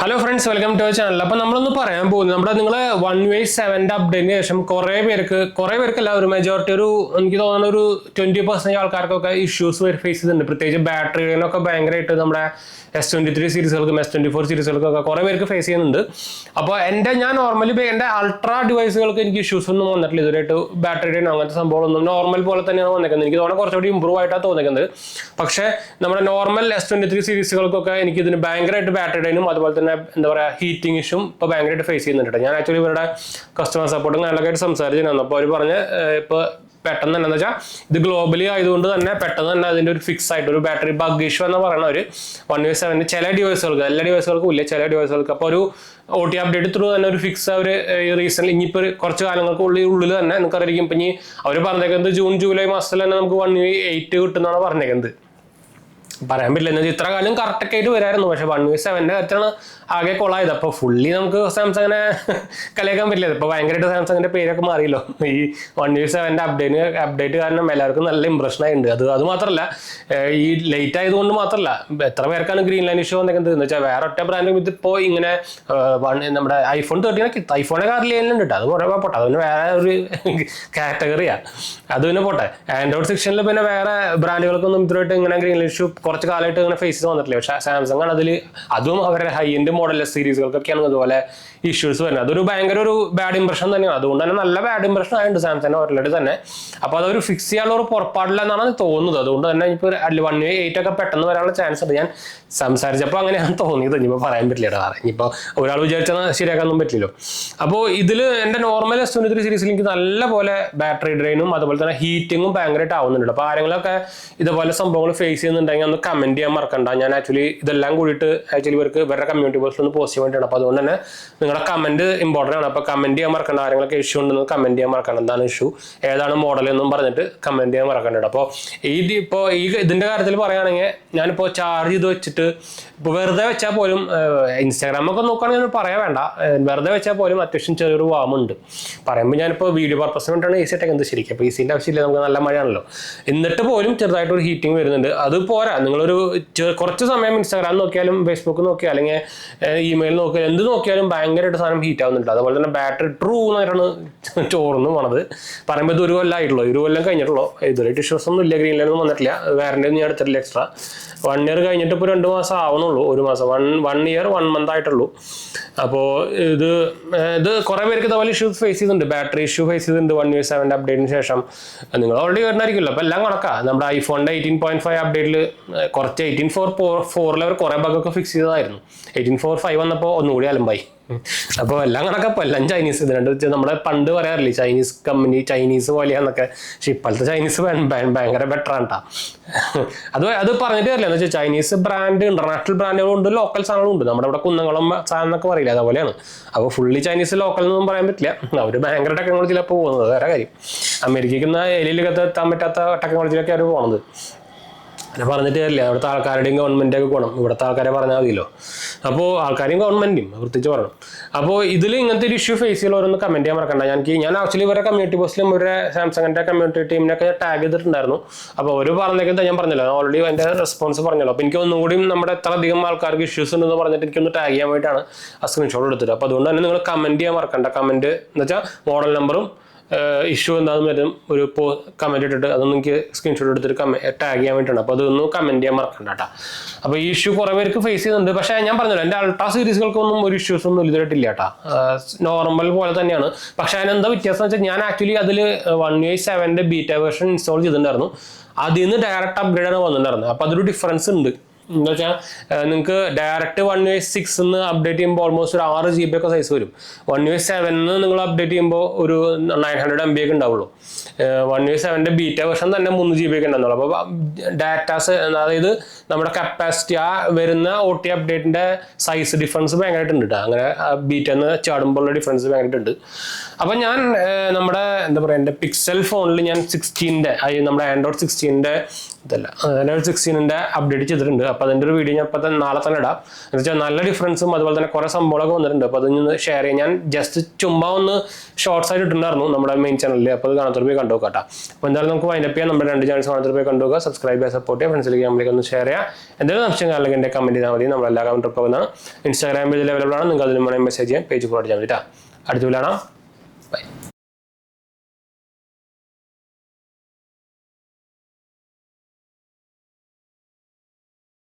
Hello friends, welcome to our channel. അപ്പോൾ നമ്മളൊന്ന് പറയാൻ പോകുന്നത് നിങ്ങൾ വൺ വേ 7 അപ്ഡേറ്റിന് ശേഷം കുറേ പേർക്കല്ല, ഒരു മെജോറിറ്റി, എനിക്ക് തോന്നുന്ന ഒരു 20% ആൾക്കാർക്കൊക്കെ ഇഷ്യൂസ് ഫേസ് ചെയ്യുന്നുണ്ട്. പ്രത്യേകിച്ച് ബാറ്ററികളിലൊക്കെ ഭയങ്കരമായിട്ട് നമ്മുടെ S23 സീരീസുകൾക്കും S24 സീരീസുകൾക്കൊക്കെ കുറേ പേർക്ക് ഫേസ് ചെയ്യുന്നുണ്ട്. അപ്പോൾ ഞാൻ നോർമലി എൻ്റെ അൾട്രാ ഡിവൈസുകൾക്ക് എനിക്ക് ഇഷ്യൂസ് ഒന്നും വന്നിട്ടില്ല ഇതുവരെയായിട്ട്. ബാറ്ററി ഡ്രെയിൻ അങ്ങനത്തെ സംഭവങ്ങളൊന്നും നോർമൽ പോലെ തന്നെയാണ് വന്നിരിക്കുന്നത്. എനിക്ക് തോന്നുന്നത് കുറച്ചുകൂടി ഇമ്പ്രൂവ് ആയിട്ടാണ് തോന്നിക്കുന്നത്. പക്ഷേ നമ്മുടെ നോർമൽ S23 സീരീസുകൾക്കൊക്കെ എനിക്ക് ഇതിന് ഭയങ്കരമായിട്ട് ബാറ്ററി ഡ്രെയിനും അതുപോലെ തന്നെ എന്താ പറയുക ഹീറ്റിംഗ് ഇഷ്യൂം ഇപ്പോൾ ഭയങ്കരമായിട്ട് ഫേസ് ചെയ്യുന്നുണ്ട്. ഞാൻ ആക്ച്വലി ഇവരുടെ കസ്റ്റമർ സപ്പോർട്ടും കാര്യങ്ങളൊക്കെ ആയിട്ട് സംസാരിച്ചിരുന്നു. അപ്പോൾ അവർ പറഞ്ഞ് ഇപ്പോൾ പെട്ടെന്ന് തന്നെ വെച്ചാൽ ഇത് ഗ്ലോബലി ആയതുകൊണ്ട് തന്നെ പെട്ടെന്ന് തന്നെ അതിൻ്റെ ഒരു ഫിക്സ് ആയിട്ട് ഒരു ബാറ്ററി ബഗ് ഇഷ്യൂ എന്ന് പറയുന്ന ഒരു 1V7 ചില ഡിവൈസുകൾക്ക്, എല്ലാ ഡിവൈസുകൾക്കും ഇല്ല, ചില ഡിവൈസുകൾക്ക്. അപ്പോൾ ഒരു OT അപ്ഡേറ്റ് ത്രൂ തന്നെ ഒരു ഫിക്സ് അവർ റീസെന്റ് ഇനിയിപ്പോൾ കുറച്ച് കാലങ്ങൾക്ക് ഉള്ളിൽ തന്നെ നമുക്കറിയാം. ഇപ്പം ഇനി അവർ പറഞ്ഞേക്കുന്നത് ജൂൺ ജൂലൈ മാസത്തിൽ തന്നെ നമുക്ക് 1V8 കിട്ടുന്നതാണ് പറഞ്ഞേക്കുന്നത്. പറയാൻ പറ്റില്ല എന്ന് വെച്ചാൽ ഇത്ര കാലം കറക്റ്റൊക്കെ ആയിട്ട് വരായിരുന്നു. പക്ഷെ 1V7 കാര്യത്തിലാണ് ആകെ കൊള്ളായത്. അപ്പോൾ ഫുള്ളി നമുക്ക് സാംസങ്ങിനെ കളിയാക്കാൻ പറ്റില്ല. ഇപ്പോൾ ഭയങ്കരമായിട്ട് സാംസങ്ങിന്റെ പേരൊക്കെ മാറിയല്ലോ ഈ 1V7 അപ്ഡേറ്റ് കാരണം എല്ലാവർക്കും നല്ല ഇമ്പ്രഷൻ ആയിട്ടുണ്ട്. അത് മാത്രമല്ല, ഈ ലേറ്റ് ആയതുകൊണ്ട് മാത്രമല്ല, എത്ര പേർക്കാണ് ഗ്രീൻ ലൈൻ ഇഷ്യൂ വന്നേക്കുന്നത് എന്ന് വെച്ചാൽ വേറെ ഒറ്റ ബ്രാൻഡും ഇതിപ്പോൾ ഇങ്ങനെ നമ്മുടെ iPhone 13 ഐഫോണെ കാറിൽ ലൈനിലുണ്ട് കേട്ടോ. അത് കുറേ പോട്ടെ, അതിന് വേറെ ഒരു കാറ്റഗറിയാണ്. അത് പിന്നെ പോട്ടെ. ആൻഡ്രോയിഡ് സെക്ഷനിൽ പിന്നെ വേറെ ബ്രാൻഡുകൾക്കൊന്നും ഇത്രയായിട്ട് ഇങ്ങനെ ഗ്രീൻ ലൈൻ ഇഷ്യൂ കുറച്ച് കാലമായിട്ട് ഇങ്ങനെ ഫേസ് ചെയ്ത് വന്നിട്ടില്ല. പക്ഷേ സാംസങ് ആണ് അതും അവരുടെ ഹൈ എൻഡ് മോഡൽ സീരീസുകൾക്കൊക്കെയാണ് അതുപോലെ ഇഷ്യൂസ് വരുന്നത്. അതൊരു ഭയങ്കര ഒരു ബാഡ് ഇംപ്രഷൻ തന്നെയാണ്. അതുകൊണ്ട് തന്നെ നല്ല ബാഡ് ഇംപ്രഷൻ ആയിട്ടുണ്ട് സാംസങ് ഓൾറെഡി തന്നെ. അപ്പോൾ അതൊരു ഫിക്സ് ചെയ്യാനുള്ള ഒരു പുറപ്പാടില്ല എന്നാണ് തോന്നുന്നത്. അതുകൊണ്ട് തന്നെ ഇപ്പോൾ 1V8 ഒക്കെ പെട്ടെന്ന് വരാനുള്ള ചാൻസ് ഉണ്ട്. ഞാൻ സംസാരിച്ചപ്പോൾ അങ്ങനെയാണ് തോന്നിയത്. ഇനിയിപ്പോൾ പറയാൻ പറ്റില്ല. ഇനിയിപ്പോൾ ഒരാൾ വിചാരിച്ചാൽ ശരിയാക്കാനൊന്നും പറ്റില്ലല്ലോ. അപ്പോൾ ഇതിൽ എൻ്റെ നോർമൽ S23 സീരീസിൽ എനിക്ക് നല്ല പോലെ ബാറ്ററി ഡ്രെയിനും അതുപോലെ തന്നെ ഹീറ്റിങ്ങും ഭയങ്കരമായിട്ട് ആവുന്നുണ്ട്. അപ്പോൾ ആരെങ്കിലുമൊക്കെ ഇതുപോലെ സംഭവങ്ങൾ ഫേസ് ചെയ്യുന്നുണ്ടെങ്കിൽ ഒന്ന് കമന്റ് ചെയ്യാൻ മറക്കണ്ട. ഞാൻ ആക്ച്വലി ഇതെല്ലാം കൂടിയിട്ട് ഇവരുടെ കമ്മ്യൂണിറ്റി പോസ്റ്റിൽ ഒന്ന് പോസ്റ്റ് ചെയ്യാൻ വേണ്ടിയാണ്. അപ്പോൾ അതുകൊണ്ട് തന്നെ നിങ്ങളുടെ കമന്റ് ഇമ്പോർട്ടൻ്റ് ആണ്. അപ്പോൾ കമന്റ് ചെയ്യാൻ മറക്കണ്ട. ആരെങ്കിലൊക്കെ ഇഷ്യൂ ഉണ്ടെന്ന് കമന്റ് ചെയ്യാൻ മറക്കണ്ട. എന്താണ് ഇഷ്യൂ, ഏതാണ് മോഡൽ എന്നും പറഞ്ഞിട്ട് കമന്റ് ചെയ്യാൻ മറക്കണ്ട. അപ്പോൾ ഇതിന്റെ കാര്യത്തിൽ പറയുകയാണെങ്കിൽ ഞാനിപ്പോൾ ചാർജ് ചെയ്ത് വെച്ചിട്ട് ഇപ്പോൾ വെറുതെ വെച്ചാൽ പോലും ഇൻസ്റ്റാഗ്രാമൊക്കെ നോക്കുകയാണെങ്കിൽ പറയാൻ വേണ്ട, വെറുതെ വെച്ചാൽ പോലും അത്യാവശ്യം ചെറിയൊരു വാമുണ്ട്. പറയുമ്പോൾ ഞാനിപ്പോൾ വീഡിയോ പർപ്പസിന് വേണ്ടിയാണ് AC ഇട്ടേക്കുന്നത്. ശരിക്കും അപ്പോൾ AC ആവശ്യമില്ല, നമുക്ക് നല്ല മഴയാണല്ലോ. എന്നിട്ട് പോലും ചെറുതായിട്ടൊരു ഹീറ്റിംഗ് വരുന്നുണ്ട്. അത് പോരാ, നിങ്ങളൊരു കുറച്ച് സമയം ഇൻസ്റ്റാഗ്രാം നോക്കിയാലും ഫേസ്ബുക്ക് നോക്കിയാൽ അല്ലെങ്കിൽ ഇമെയിൽ നോക്കിയാൽ എന്ത് നോക്കിയാലും ഭയങ്കരമായിട്ട് സാധനം ഹീറ്റ് ആവുന്നുണ്ട്. അതുപോലെ തന്നെ ബാറ്ററി ട്രൂ എന്നായിട്ടാണ് ചോർന്ന് പോണത്. പറയുമ്പോൾ ഇത് 1 കൊല്ലമായിട്ടുള്ളൂ, 1 കൊല്ലം കഴിഞ്ഞിട്ടുള്ളൂ. ഇതുവരെയായിട്ട് ഇഷ്യൂസ് ഒന്നും ഇല്ല, ഗ്രീൻ ലൈനൊന്നും വന്നിട്ടില്ല. വാറന്റി ഒന്നും ഞാൻ എടുത്തിട്ടില്ല എക്സ്ട്രാ. 1 ഇയർ കഴിഞ്ഞിട്ട് ഇപ്പോൾ 2 മാസം ആവുന്നുള്ളൂ. 1 മാസം 1 ഇയർ 1 മന്ത് ആയിട്ടുള്ളൂ. അപ്പോൾ ഇത് കുറേ പേർക്ക് ഇതുപോലെ ഇഷ്യൂസ് ഫേസ് ചെയ്യുന്നുണ്ട്, ബാറ്ററി ഇഷ്യൂ ഫേസ് ചെയ്തിട്ടുണ്ട് 1V7 അപ്ഡേറ്റിന് ശേഷം. നിങ്ങൾ ഓൾറെഡി വരുന്നതായിരിക്കുമല്ലോ. അപ്പോൾ എല്ലാം കണക്കാ. നമ്മുടെ ഐഫോണിൻ്റെ 18.5 അപ്ഡേറ്റിൽ കുറച്ച് 18.4 അവർ കുറേ ബഗ്ഗൊക്കെ ഫിക്സ് ചെയ്തതായിരുന്നു. 18.4.5 വന്നപ്പോൾ ഒന്നുകൂടി അലമ്പായി. അപ്പോൾ എല്ലാം കണക്കപ്പോൾ എല്ലാം ചൈനീസ്. ഇത് രണ്ട് നമ്മുടെ പണ്ട് പറയാറില്ലേ ചൈനീസ് കമ്പനി ചൈനീസ് പോലെയാന്നൊക്കെ. പക്ഷെ ഇപ്പോഴത്തെ ചൈനീസ് ഭയങ്കര ബെറ്റർ ആണ് കേട്ടോ. അത് പറഞ്ഞിട്ട് കാര്യമില്ല. എന്ന് വെച്ചാൽ ചൈനീസ് ബ്രാൻഡ്, ഇന്റർനാഷണൽ ബ്രാൻഡുകളുണ്ട്, ലോക്കൽ സാധനങ്ങളും ഉണ്ട്. നമ്മുടെ ഇവിടെ കുന്നംകുളം സാധനം എന്നൊക്കെ പറയില്ല, അതുപോലെയാണ്. അപ്പോൾ ഫുള്ളി ചൈനീസ് ലോക്കൽ എന്നൊന്നും പറയാൻ പറ്റില്ല. അവർ ഭയങ്കര ടെക്നോളജിയിലാണ് പോകുന്നത്, വേറെ കാര്യം. അമേരിക്കയ്ക്ക് എലിയിലൊക്കെ എത്താൻ പറ്റാത്ത ടെക്നോളജിയിലൊക്കെ അവർ പോകുന്നത്. അങ്ങനെ പറഞ്ഞിട്ട് കാര്യമില്ല. അവിടുത്തെ ആൾക്കാരുടെയും ഗവൺമെൻറ്റൊക്കെ ഗുണം ഇവിടുത്തെ ആൾക്കാരെ പറഞ്ഞാൽ മതിയല്ലോ. അപ്പോൾ ആൾക്കാരെയും ഗവൺമെൻറ്റും പ്രത്യേകിച്ച് പറയണം. അപ്പോൾ ഇതിൽ ഇങ്ങനത്തെ ഒരു ഇഷ്യൂ ഫേസ് ചെയ്യുന്നവരൊന്ന് കമൻറ്റ് ചെയ്യാൻ മറക്കണ്ട. ഞാൻ ആക്ച്വലി ഇവരുടെ കമ്മ്യൂണിറ്റി പോസ്റ്റിലും ഇവരുടെ സാംസങ്ങിൻ്റെ കമ്മ്യൂണിറ്റി ടീമിനൊക്കെ ടാഗ് ചെയ്തിട്ടുണ്ടായിരുന്നു. അപ്പോൾ അവർ പറഞ്ഞേക്കുന്നത് ഞാൻ പറഞ്ഞല്ലോ, ഓൾറെഡി അതിൻ്റെ റെസ്പോൺസ് പറഞ്ഞല്ലോ. അപ്പോൾ എനിക്ക് ഒന്നുകൂടി നമ്മുടെ എത്ര അധികം ആൾക്കാർക്ക് ഇഷ്യൂസ് ഉണ്ടെന്ന് പറഞ്ഞിട്ട് എനിക്കൊന്ന് ടാഗ് ചെയ്യാൻ വേണ്ടിയിട്ടാണ് ആ സ്ക്രീൻഷോട്ട് എടുത്തിട്ട്. അപ്പോൾ അതുകൊണ്ട് തന്നെ നിങ്ങൾ കമൻറ്റ് ചെയ്യാൻ മറക്കണ്ട. കമൻറ്റ് എന്ന് വെച്ചാൽ മോഡൽ നമ്പറും ഇഷ്യൂ എന്താണെന്ന് വരും ഒരു കമൻറ്റ് ഇട്ടിട്ട് അതൊന്നും എനിക്ക് സ്ക്രീൻഷോട്ട് എടുത്തിട്ട് ടാഗ് ചെയ്യാൻ വേണ്ടിയിട്ടാണ്. അപ്പോൾ അതൊന്നും കമൻറ്റ് ചെയ്യാൻ മറക്കണ്ട കേട്ടോ. അപ്പോൾ ഈ ഇഷ്യൂ കുറേ പേർക്ക് ഫേസ് ചെയ്യുന്നുണ്ട്. പക്ഷേ ഞാൻ പറഞ്ഞല്ലോ, എൻ്റെ അൾട്രാ സീരീസുകൾക്കൊന്നും ഒരു ഇഷ്യൂസ് ഒന്നും ഇതുവരെയിട്ടില്ല കേട്ടോ. നോർമൽ പോലെ തന്നെയാണ്. പക്ഷേ അതിനെന്താ വ്യത്യാസം എന്ന് വെച്ചാൽ ഞാൻ ആക്ച്വലി അതിൽ 1V7 ബീറ്റ വേർഷൻ ഇൻസ്റ്റാൾ ചെയ്തിട്ടുണ്ടായിരുന്നു. അതിൽ നിന്ന് ഡയറക്റ്റ് അപ്ഗ്രേഡ് ആണ് വന്നിട്ടുണ്ടായിരുന്നത്. അപ്പോൾ അതൊരു ഡിഫറൻസ് ഉണ്ട്. എന്താ വെച്ചാൽ നിങ്ങൾക്ക് ഡയറക്റ്റ് 1V6 അപ്ഡേറ്റ് ചെയ്യുമ്പോൾ ഓൾമോസ്റ്റ് ഒരു 6 GB ഒക്കെ സൈസ് വരും. 1V7 നിങ്ങൾ അപ്ഡേറ്റ് ചെയ്യുമ്പോൾ ഒരു 900 MB ഒക്കെ ഉണ്ടാവുള്ളൂ. 1V7 ബീറ്റ വേർഷൻ തന്നെ 3 GB ഒക്കെ ഉണ്ടാവുള്ളൂ. അപ്പോൾ ഡാറ്റാസ്, അതായത് നമ്മുടെ കപ്പാസിറ്റി, ആ വരുന്ന OT അപ്ഡേറ്റിൻ്റെ സൈസ് ഡിഫറൻസ് ഭയങ്കരമായിട്ടുണ്ട് കേട്ടോ. അങ്ങനെ ബീറ്റന്ന് ചാടുമ്പോഴുള്ള ഡിഫറൻസ് ഭയങ്കരമായിട്ടുണ്ട്. അപ്പം ഞാൻ നമ്മുടെ എന്താ പറയുക, എൻ്റെ പിക്സൽ ഫോണിൽ ഞാൻ 16 നമ്മുടെ ആൻഡ്രോയിഡ് 16 ഇതല്ല, ആൻഡ്രോയിഡ് 16 അപ്ഡേറ്റ് ചെയ്തിട്ടുണ്ട്. അപ്പോൾ അതിൻ്റെ ഒരു വീഡിയോ ഞാൻ ഇപ്പോൾ നാളെ തന്നെ ഇടാം. എന്ന് വെച്ചാൽ നല്ല ഡിഫറൻസും അതുപോലെ തന്നെ കുറേ സംഭവങ്ങളൊക്കെ വന്നിട്ടുണ്ട്. അപ്പോൾ അതൊന്ന് ഷെയർ ചെയ്യാം. ഞാൻ ജസ്റ്റ് ചുമ്മാ ഒന്ന് ഷോർട്സ് ആയിട്ട് ഇട്ടുണ്ടായിരുന്നു നമ്മുടെ മെയിൻ ചാനലിൽ. അപ്പോൾ അത് കാണാത്തവർ പോയി കണ്ടു നോക്കാം. അപ്പോൾ എന്തായാലും നമുക്ക് വൈൻഡപ്പ് ചെയ്യാം. നമ്മുടെ 2 ചാനൽസ് കാണാത്തവർ പോയി കണ്ടു നോക്കുക, സബ്സ്ക്രൈബ് ചെയ്യുക, സപ്പോർട്ട് ചെയ്യുക, ഫ്രണ്ട്സിലേക്ക് നമ്മളിലേക്ക് ഒന്ന് ഷെയർ ചെയ്യുക. എന്തെങ്കിലും സംശയം അല്ലെങ്കിൽ എൻ്റെ കമൻറ്റ് ചെയ്താൽ മതി. നമ്മളെല്ലാ കമൻറ്റും പോകുന്നതാണ്. ഇൻസ്റ്റാഗ്രാം പേജിൽ അവൈലബിൾ ആണ്. നിങ്ങൾക്ക് അതിന് വേണമെങ്കിൽ മെസ്സേജ് ചെയ്യാം. പേജ് ഫോളോ ചെയ്യാൻ വേണ്ടിയിട്ടാണ്. അടുത്ത വീഡിയോ കാണാം. ബൈ.